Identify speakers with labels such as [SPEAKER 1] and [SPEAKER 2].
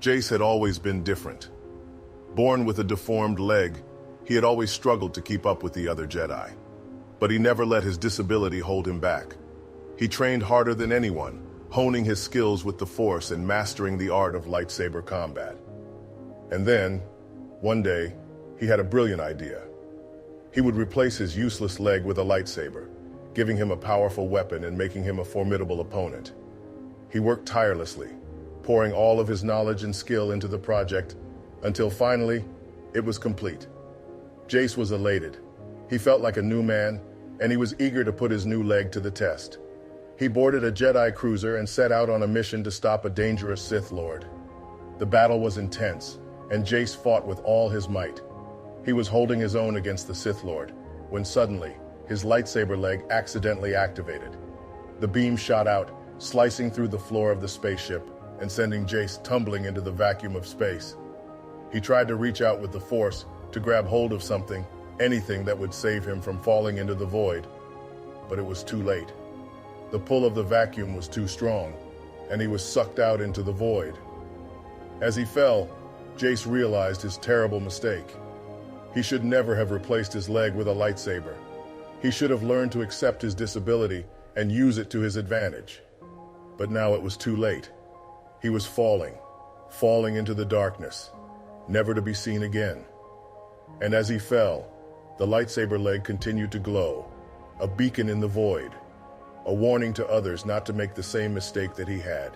[SPEAKER 1] Jace had always been different. Born with a deformed leg, he had always struggled to keep up with the other Jedi. But he never let his disability hold him back. He trained harder than anyone, honing his skills with the Force and mastering the art of lightsaber combat. And then, one day, he had a brilliant idea. He would replace his useless leg with a lightsaber, giving him a powerful weapon and making him a formidable opponent. He worked tirelessly, pouring all of his knowledge and skill into the project, until finally, it was complete. Jace was elated. He felt like a new man, and he was eager to put his new leg to the test. He boarded a Jedi cruiser and set out on a mission to stop a dangerous Sith Lord. The battle was intense, and Jace fought with all his might. He was holding his own against the Sith Lord, when suddenly, his lightsaber leg accidentally activated. The beam shot out, slicing through the floor of the spaceship and sending Jace tumbling into the vacuum of space. He tried to reach out with the Force to grab hold of something, anything that would save him from falling into the void. But it was too late. The pull of the vacuum was too strong, and he was sucked out into the void. As he fell, Jace realized his terrible mistake. He should never have replaced his leg with a lightsaber. He should have learned to accept his disability and use it to his advantage. But now it was too late. He was falling into the darkness, never to be seen again. And as he fell, the lightsaber leg continued to glow, a beacon in the void, a warning to others not to make the same mistake that he had.